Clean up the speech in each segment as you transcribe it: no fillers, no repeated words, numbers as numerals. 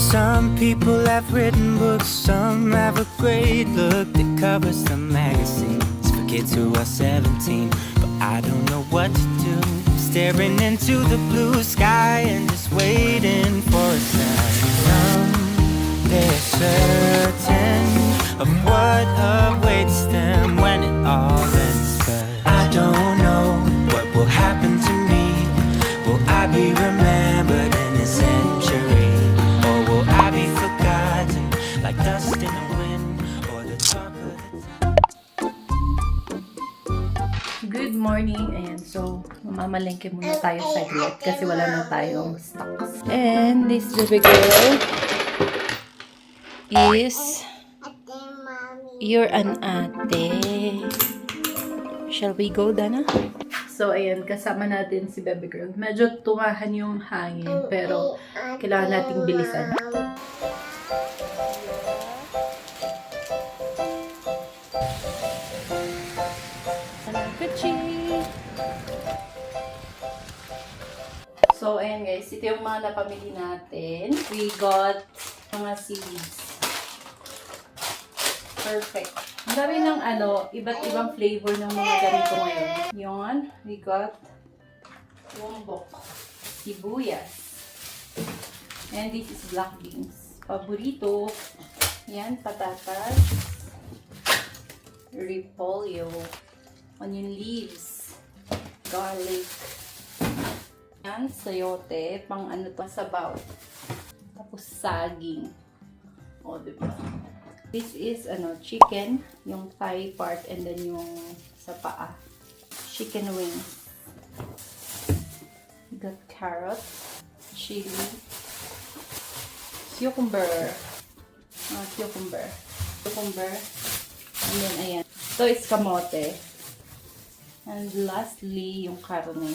Some people have written books, some have a great look that covers the magazines for kids who are 17. But I don't know what to do, staring into the blue sky and just waiting for a sign. They're certain of what awaits them when it all ends, but I don't know what will happen to me. Will I be remembered in a century, or will I be forgotten like dust in the wind or the talk of the town? Good morning. Ayan, so mamamalengke muna tayo sa saglit kasi wala na tayong stocks. And this baby girl is you're an ate. Shall we go, Dana? So, ayan, kasama natin si baby girl. Medyo tumahan yung hangin, pero kailangan nating bilisan. So, ayan guys, ito yung mga napamili natin. We got mga seeds. Perfect. Ang dami ng iba't ibang flavor ng mga ganito ngayon. Yon, we got lombok, sibuyas, and this is black beans. Paborito, yan, patatas, repolyo, onion leaves, garlic, yan, sayote, pang sabaw. Tapos saging. O, diba? This is chicken, yung thigh part, and then yung sa paa. Chicken wings. We got carrot, chili, cucumber. Cucumber. And then, ayan. So, it's kamote. And lastly, yung karne.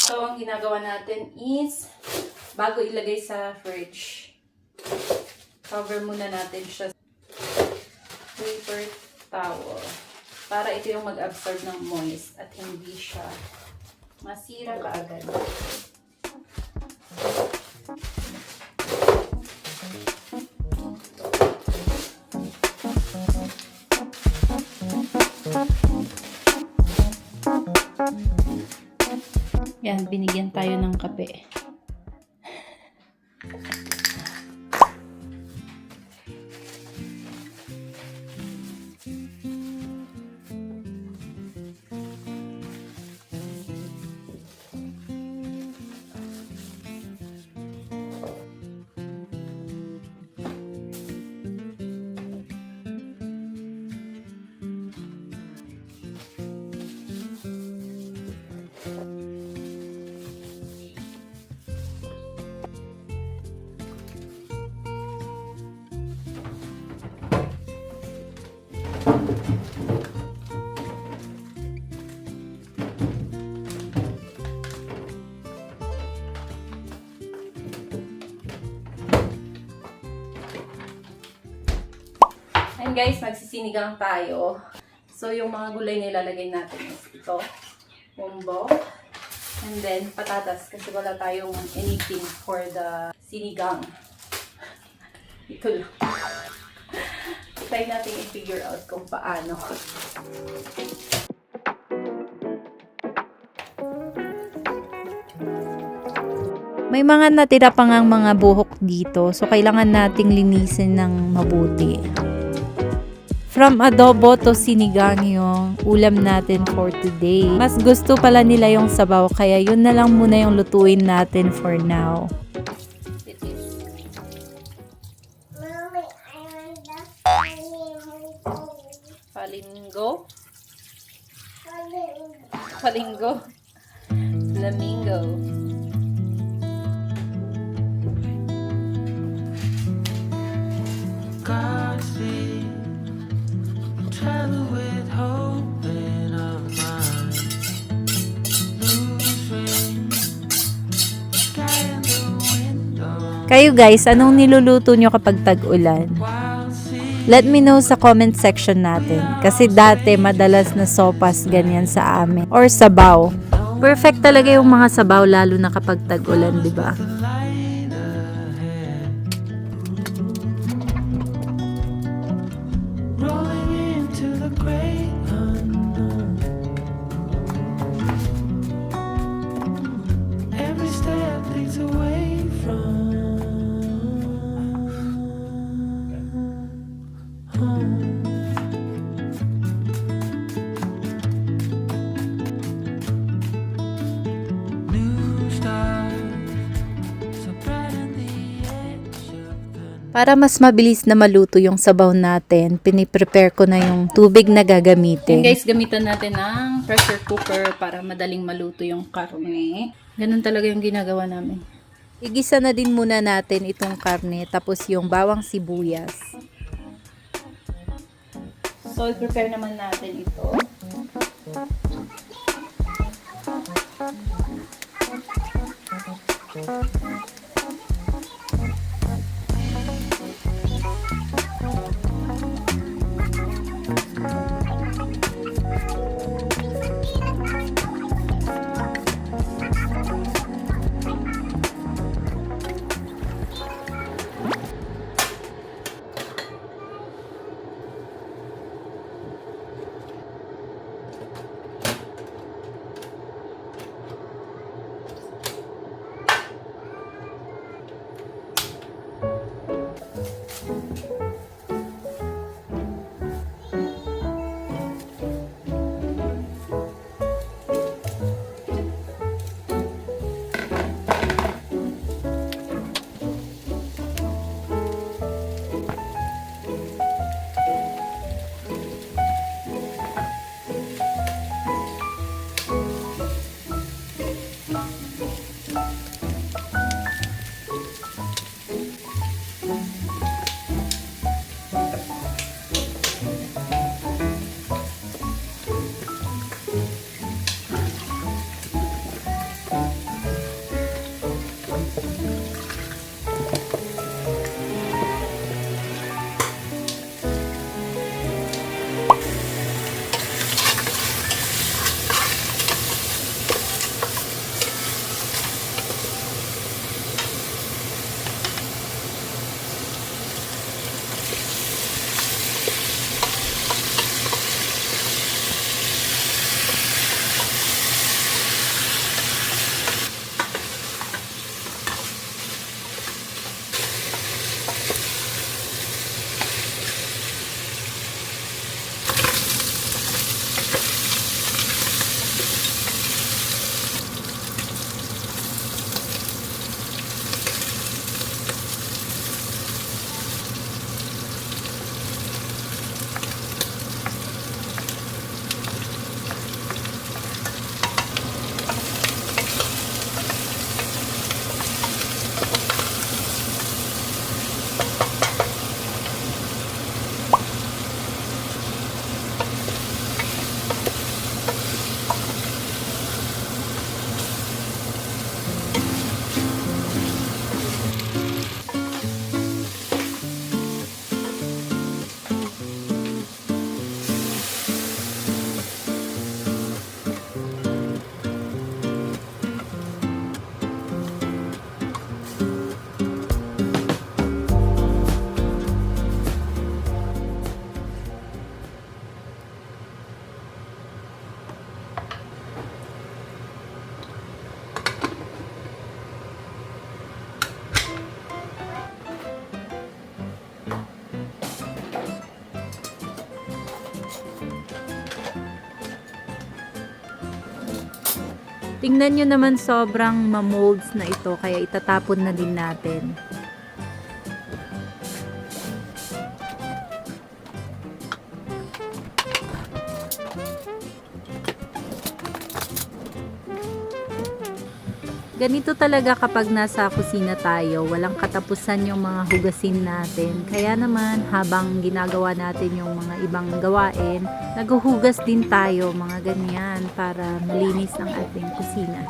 So, ang ginagawa natin is, bago ilagay sa fridge, cover muna natin siya sa paper towel. Para ito yung mag-absorb ng moist at hindi siya masira kaagad. Yan, binigyan tayo ng kape. And guys, magsisinigang tayo. So, yung mga gulay na ilalagay natin is ito. Pombo. And then, patatas. Kasi wala tayong anything for the sinigang. Ito lang. Try natin i-figure out kung paano. May mga natira pa ngang mga buhok dito. So, kailangan nating linisin ng mabuti. From adobo to sinigang yung ulam natin for today. Mas gusto pala nila yung sabaw, kaya yun na lang muna yung lutuin natin for now. It is. Mommy, I want the flamingo. Palingo. Flamingo. Palingo. Flamingo. Godspeed. Travel with hope in our mind. Lose rain. Sky in the window. Kayo guys, anong niluluto nyo kapag tag-ulan? Wild sea. Let me know sa comment section natin. Kasi dati madalas na sopas ganyan sa amin. Or sabaw. Perfect talaga yung mga sabaw lalo na kapag tag-ulan, di ba? The light ahead. Rolling into the great unknown. Every step leads away from home. New stars, so bright on the edge of the Para mas mabilis na maluto yung sabaw natin, piniprepare ko na yung tubig na And gagamitin. guys, gamitan natin ng pressure cooker para madaling maluto yung karne. Ganun talaga yung ginagawa namin. Igisa na din muna natin itong karne, tapos yung bawang sibuyas. So, i-prepare naman natin ito. Tingnan nyo naman sobrang mamolds na ito kaya itatapon na din natin. Ganito talaga kapag nasa kusina tayo, walang katapusan yung mga hugasin natin. Kaya naman, habang ginagawa natin yung mga ibang gawain, naghuhugas din tayo, mga ganyan, para malinis ang ating kusina.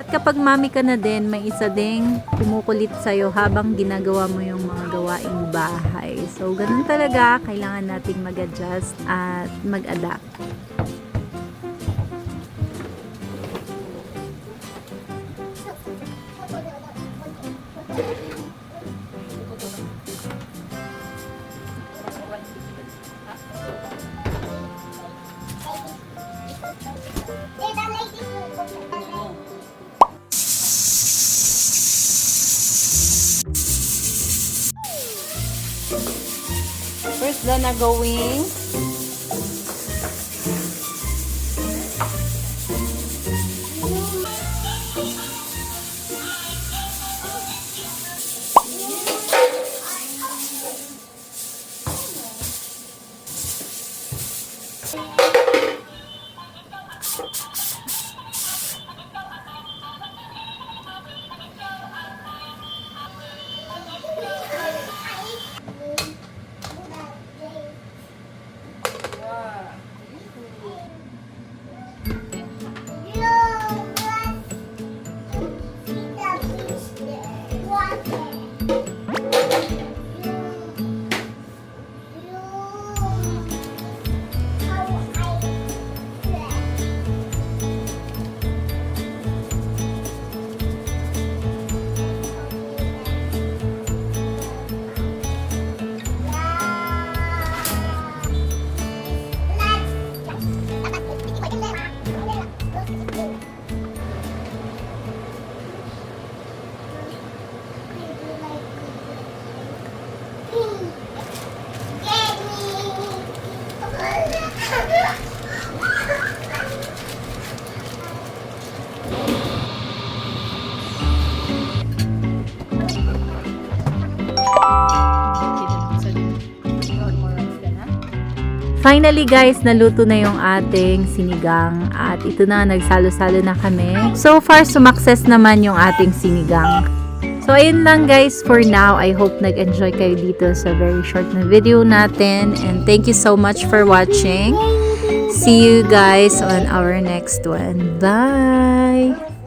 At kapag mami ka na din, may isa ding kumukulit sa'yo habang ginagawa mo yung mga gawaing bahay. So, ganun talaga, kailangan nating mag-adjust at mag-adapt. First, Dana going. Finally guys, naluto na yung ating sinigang at ito na, nagsalo-salo na kami. So far, sumakses naman yung ating sinigang. So ayun lang guys for now. I hope nag-enjoy kayo dito sa very short na video natin. And thank you so much for watching. See you guys on our next one. Bye!